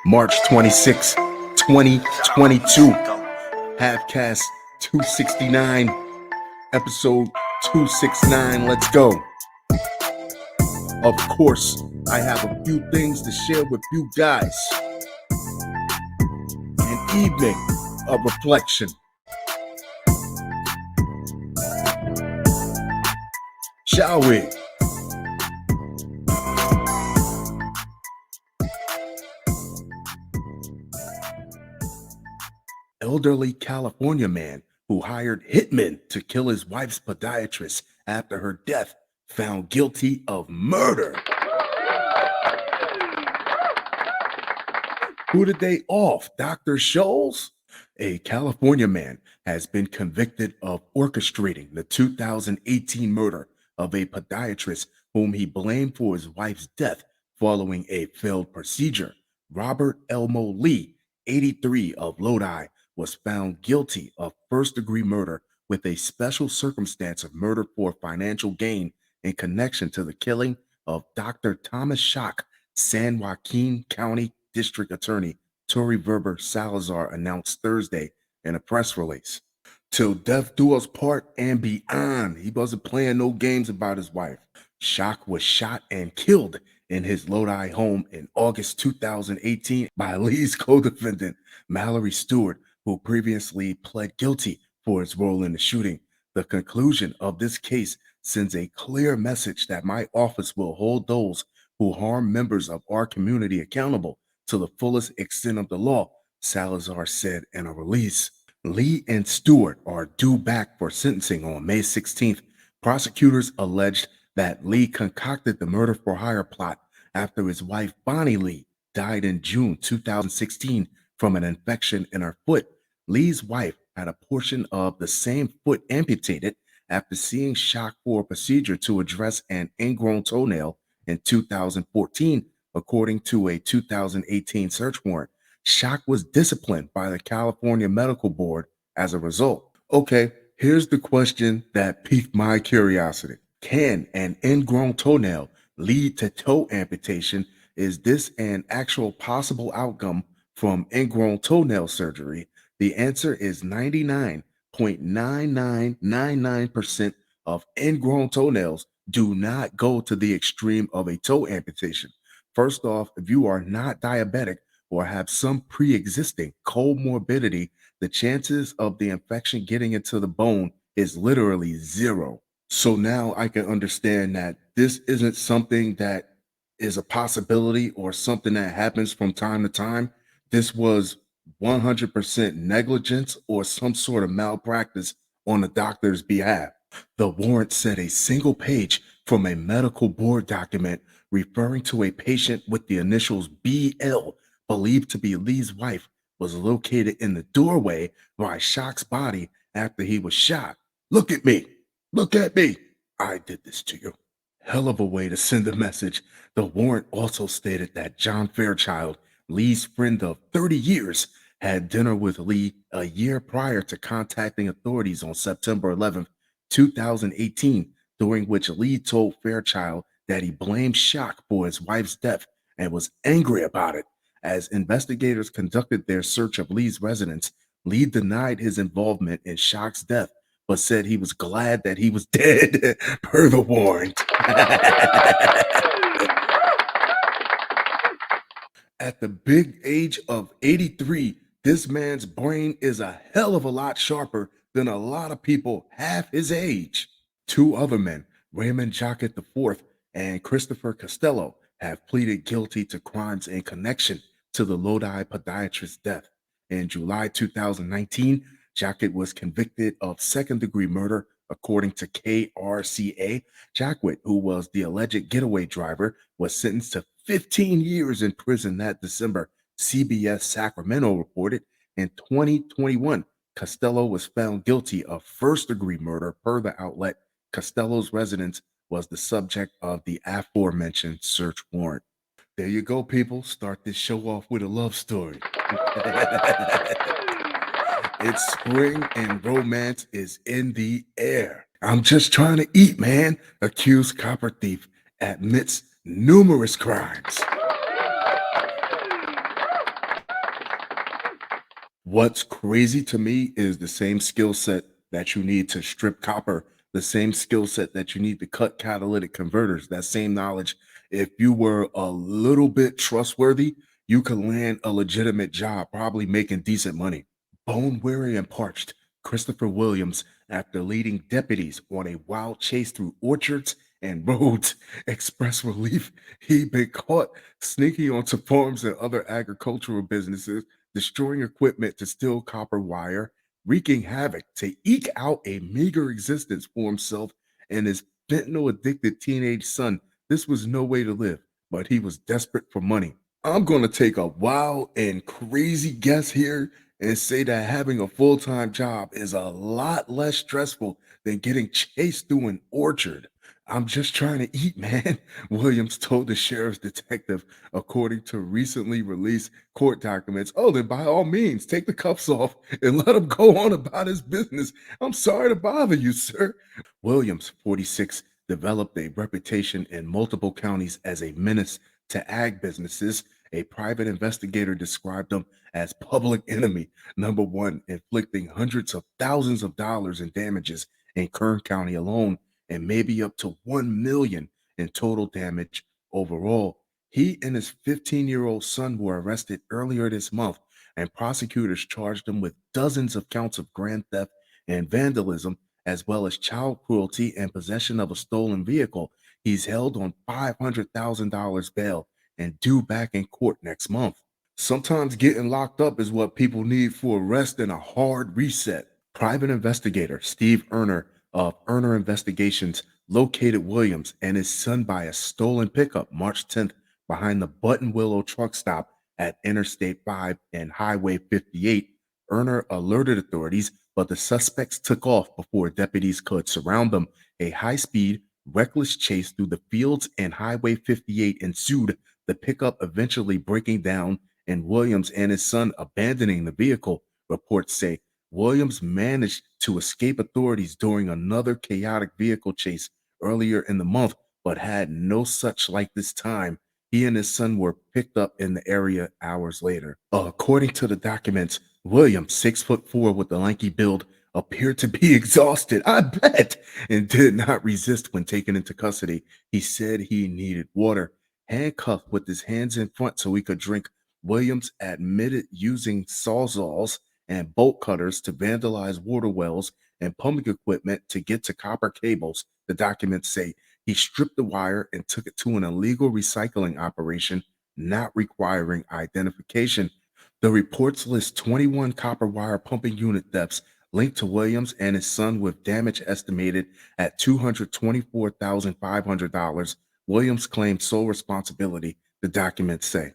March 26, 2022. Halfcast 269, episode 269. Let's go. Of course, I have a few things to share with you guys. An evening of reflection. Shall we? Elderly California man who hired hitmen to kill his wife's podiatrist after her death found guilty of murder. Who did they off? Dr. Scholes? A California man has been convicted of orchestrating the 2018 murder of a podiatrist whom he blamed for his wife's death following a failed procedure. Robert Elmo Lee, 83, of Lodi, was found guilty of first-degree murder with a special circumstance of murder for financial gain in connection to the killing of Dr. Thomas Schock. San Joaquin County District Attorney Tori Verber Salazar announced Thursday in a press release. Till death do us part and beyond. He wasn't playing no games about his wife. Schock was shot and killed in his Lodi home in August 2018 by Lee's co-defendant, Mallory Stewart, who previously pled guilty for his role in the shooting. The conclusion of this case sends a clear message that my office will hold those who harm members of our community accountable to the fullest extent of the law, Salazar said in a release. Lee and Stewart are due back for sentencing on May 16th. Prosecutors alleged that Lee concocted the murder-for-hire plot after his wife Bonnie Lee died in June 2016 from an infection in her foot. Lee's wife had a portion of the same foot amputated after seeing Schock for a procedure to address an ingrown toenail in 2014, according to a 2018 search warrant. Schock was disciplined by the California Medical Board as a result. Okay, here's the question that piqued my curiosity. Can an ingrown toenail lead to toe amputation? Is this an actual possible outcome from ingrown toenail surgery? The answer is 99.9999% of ingrown toenails do not go to the extreme of a toe amputation. First off, if you are not diabetic or have some pre-existing comorbidity, the chances of the infection getting into the bone is literally zero. So now I can understand that this isn't something that is a possibility or something that happens from time to time. This was 100% negligence or some sort of malpractice on the doctor's behalf. The warrant said a single page from a medical board document referring to a patient with the initials BL, believed to be Lee's wife, was located in the doorway by Schock's body after he was shot. Look at me. Look at me. I did this to you. Hell of a way to send a message. The warrant also stated that John Fairchild, Lee's friend of 30 years, had dinner with Lee a year prior to contacting authorities on September 11th, 2018, during which Lee told Fairchild that he blamed Schock for his wife's death and was angry about it. As investigators conducted their search of Lee's residence, Lee denied his involvement in Schock's death, but said he was glad that he was dead, per the warrant. At the big age of 83, this man's brain is a hell of a lot sharper than a lot of people half his age. Two other men, Raymond Jacket IV and Christopher Costello, have pleaded guilty to crimes in connection to the Lodi podiatrist's death. In July 2019, Jacket was convicted of second-degree murder, according to KRCA. Jacket, who was the alleged getaway driver, was sentenced to 15 years in prison that December, CBS Sacramento reported. In 2021, Costello was found guilty of first-degree murder. Per the outlet, Costello's residence was the subject of the aforementioned search warrant. There you go, people. Start this show off with a love story. It's spring and romance is in the air. I'm just trying to eat, man. Accused copper thief admits numerous crimes. What's crazy to me is the same skill set that you need to strip copper, the same skill set that you need to cut catalytic converters, that same knowledge. If you were a little bit trustworthy, you could land a legitimate job, probably making decent money. Bone weary and parched, Christopher Williams, after leading deputies on a wild chase through orchards and roads, expressed relief he'd been caught sneaking onto farms and other agricultural businesses, destroying equipment to steal copper wire, wreaking havoc to eke out a meager existence for himself and his fentanyl addicted teenage son. This was no way to live, but he was desperate for money. I'm going to take a wild and crazy guess here and say that having a full time job is a lot less stressful than getting chased through an orchard. I'm just trying to eat, man, Williams told the sheriff's detective, according to recently released court documents. Oh, then by all means, take the cuffs off and let him go on about his business. I'm sorry to bother you, sir. Williams, 46, developed a reputation in multiple counties as a menace to ag businesses. A private investigator described him as public enemy number one, inflicting hundreds of thousands of dollars in damages in Kern County alone, and maybe up to 1 million in total damage overall. He and his 15-year-old son were arrested earlier this month, and prosecutors charged him with dozens of counts of grand theft and vandalism, as well as child cruelty and possession of a stolen vehicle. He's held on $500,000 bail and due back in court next month. Sometimes getting locked up is what people need for a rest and a hard reset. Private investigator Steve Erner of Erner Investigations located Williams and his son by a stolen pickup March 10th behind the Button Willow truck stop at Interstate 5 and Highway 58. Erner alerted authorities, but the suspects took off before deputies could surround them. A high speed, reckless chase through the fields and Highway 58 ensued, the pickup eventually breaking down and Williams and his son abandoning the vehicle. Reports say Williams managed to escape authorities during another chaotic vehicle chase earlier in the month, but had no such like this time. He and his son were picked up in the area hours later. According to the documents, Williams, 6'4" with the lanky build, appeared to be exhausted, I bet, and did not resist when taken into custody. He said he needed water. Handcuffed with his hands in front so he could drink, Williams admitted using sawzalls and bolt cutters to vandalize water wells and pumping equipment to get to copper cables. The documents say he stripped the wire and took it to an illegal recycling operation, not requiring identification. The reports list 21 copper wire pumping unit thefts linked to Williams and his son, with damage estimated at $224,500. Williams claimed sole responsibility, the documents say.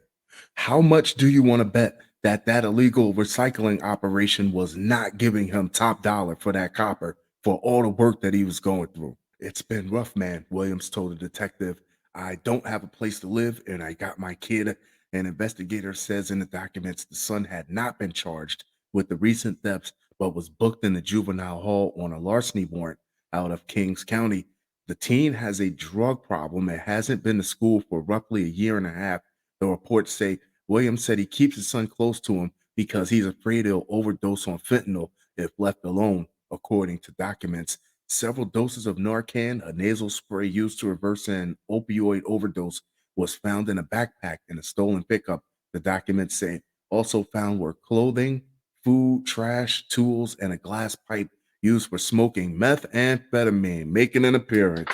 How much do you want to bet that that illegal recycling operation was not giving him top dollar for that copper for all the work that he was going through? It's been rough, man, Williams told the detective. I don't have a place to live and I got my kid. An investigator says in the documents the son had not been charged with the recent thefts, but was booked in the juvenile hall on a larceny warrant out of Kings County. The teen has a drug problem and hasn't been to school for roughly a year and a half. The reports say Williams said he keeps his son close to him because he's afraid he'll overdose on fentanyl if left alone, according to documents. Several doses of Narcan, a nasal spray used to reverse an opioid overdose, was found in a backpack in a stolen pickup. The documents say also found were clothing, food, trash, tools, and a glass pipe used for smoking methamphetamine, making an appearance.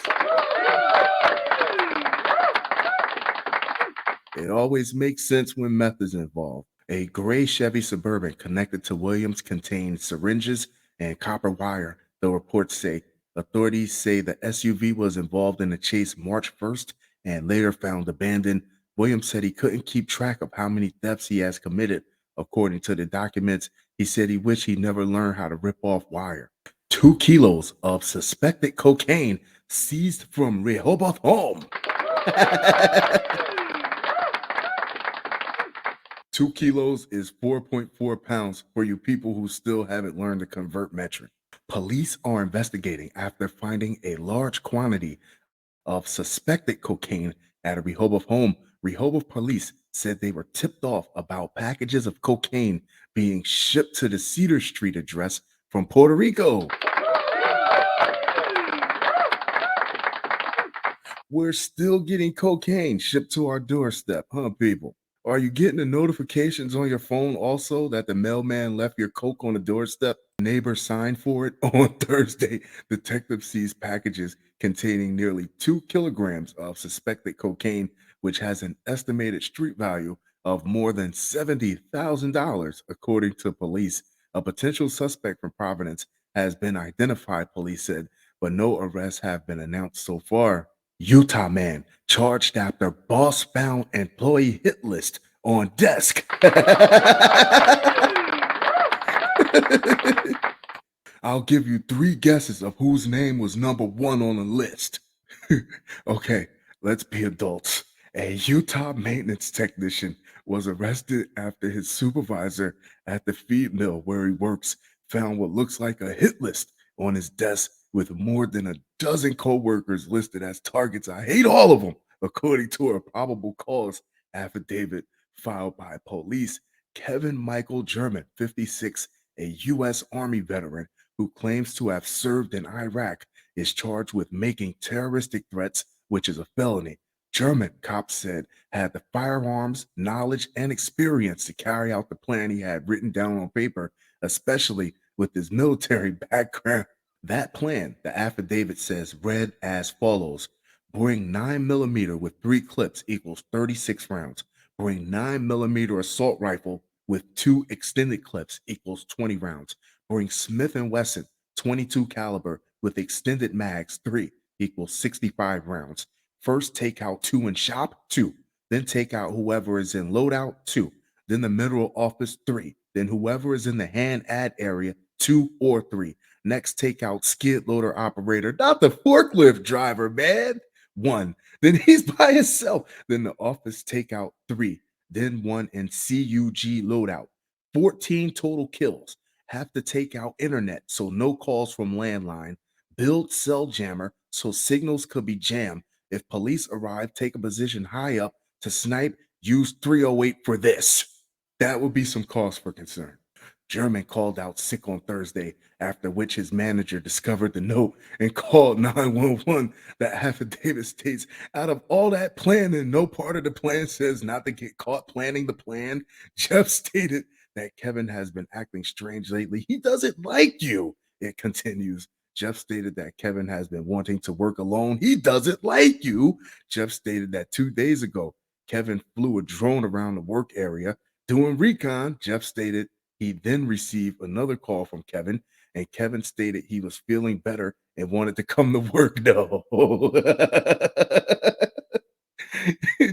It always makes sense when meth is involved. A gray Chevy Suburban connected to Williams contained syringes and copper wire. The reports say authorities say the SUV was involved in the chase March 1st and later found abandoned. Williams said he couldn't keep track of how many thefts he has committed. According to the documents, he said he wished he never learned how to rip off wire. 2 kilos of suspected cocaine seized from Rehoboth home. 2 kilos is 4.4 pounds for you people who still haven't learned to convert metric. Police are investigating after finding a large quantity of suspected cocaine at a Rehoboth home. Rehoboth police said they were tipped off about packages of cocaine being shipped to the Cedar Street address from Puerto Rico. We're still getting cocaine shipped to our doorstep, huh, people? Are you getting the notifications on your phone also that the mailman left your coke on the doorstep? Neighbor signed for it on Thursday. Detectives seized packages containing nearly 2 kilograms of suspected cocaine, which has an estimated street value of more than $70,000, according to police. A potential suspect from Providence has been identified, police said, but no arrests have been announced so far. Utah man charged after boss found employee hit list on desk. I'll give you three guesses of whose name was number one on the list. Okay, let's be adults. A Utah maintenance technician was arrested after his supervisor at the feed mill where he works found what looks like a hit list on his desk with more than a dozen coworkers listed as targets. I hate all of them, according to a probable cause affidavit filed by police. Kevin Michael German, 56, a U.S. Army veteran who claims to have served in Iraq, is charged with making terroristic threats, which is a felony. German, cops said, had the firearms, knowledge, and experience to carry out the plan he had written down on paper, especially with his military background. That plan, the affidavit says, read as follows: bring 9mm with three clips equals 36 rounds. Bring 9mm assault rifle with two extended clips equals 20 rounds. Bring Smith& Wesson 22 caliber with extended mags 3 equals 65 rounds. First take out 2 in shop 2, then take out whoever is in loadout 2, then the middle office 3, then whoever is in the hand ad area 2 or 3. Next take out skid loader operator, not the forklift driver, man. 1. Then he's by himself. Then the office take out 3, then 1 in CUG loadout. 14 total kills. Have to take out internet, so no calls from landline. Build cell jammer, so signals could be jammed. If police arrive, take a position high up to snipe. Use 308 for this. That would be some cause for concern. German called out sick on Thursday, after which his manager discovered the note and called 911. The affidavit states, out of all that planning, no part of the plan says not to get caught planning the plan. Jeff stated that Kevin has been acting strange lately. He doesn't like you. It continues. Jeff stated that Kevin has been wanting to work alone. He doesn't like you. Jeff stated that 2 days ago, Kevin flew a drone around the work area doing recon. Jeff stated he then received another call from Kevin, and Kevin stated he was feeling better and wanted to come to work. No.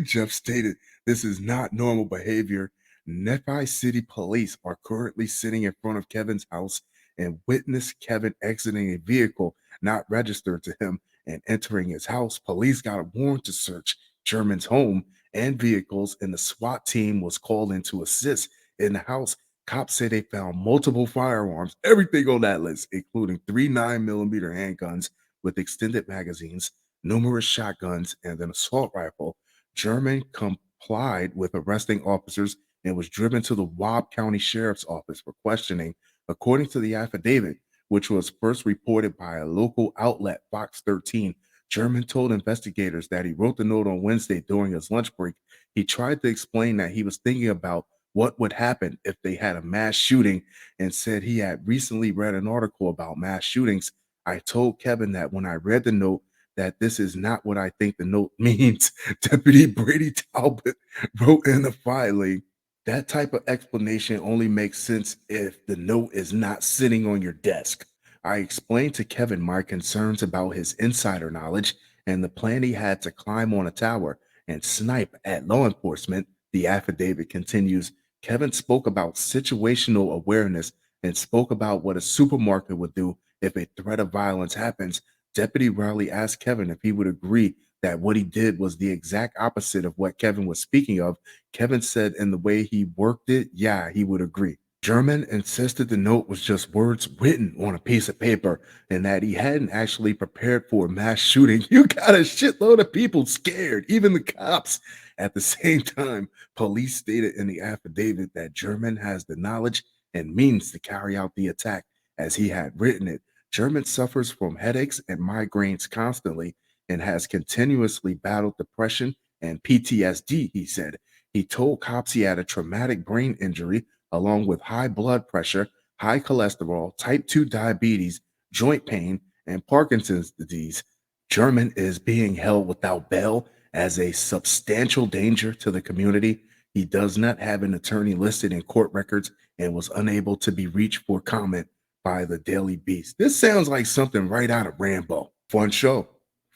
Jeff stated this is not normal behavior. Nephi City police are currently sitting in front of Kevin's house and witnessed Kevin exiting a vehicle not registered to him and entering his house. Police got a warrant to search German's home and vehicles, and the SWAT team was called in to assist. In the house, cops say they found multiple firearms, everything on that list, including 3 9mm handguns with extended magazines, numerous shotguns, and an assault rifle. German complied with arresting officers and was driven to the Webb County Sheriff's Office for questioning. According to the affidavit, which was first reported by a local outlet, Fox 13, German told investigators that he wrote the note on Wednesday during his lunch break. He tried to explain that he was thinking about what would happen if they had a mass shooting and said he had recently read an article about mass shootings. I told Kevin that when I read the note, that this is not what I think the note means. Deputy Brady Talbot wrote in the filing. That type of explanation only makes sense if the note is not sitting on your desk. I explained to Kevin my concerns about his insider knowledge and the plan he had to climb on a tower and snipe at law enforcement. The affidavit continues. Kevin spoke about situational awareness and spoke about what a supermarket would do if a threat of violence happens. Deputy Riley asked Kevin if he would agree that what he did was the exact opposite of what Kevin was speaking of. Kevin said in the way he worked it, yeah, he would agree. German insisted the note was just words written on a piece of paper and that he hadn't actually prepared for a mass shooting. You got a shitload of people scared, even the cops. At the same time, police stated in the affidavit that German has the knowledge and means to carry out the attack as he had written it. German suffers from headaches and migraines constantly and has continuously battled depression and PTSD, he said. He told cops he had a traumatic brain injury along with high blood pressure, high cholesterol, type 2 diabetes, joint pain, and Parkinson's disease. German is being held without bail as a substantial danger to the community. He does not have an attorney listed in court records and was unable to be reached for comment by the Daily Beast. This sounds like something right out of Rambo. Fun show.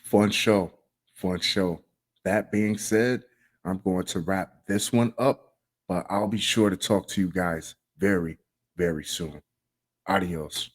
Fun show. Fun show. That being said, I'm going to wrap this one up, but I'll be sure to talk to you guys very, very soon. Adios.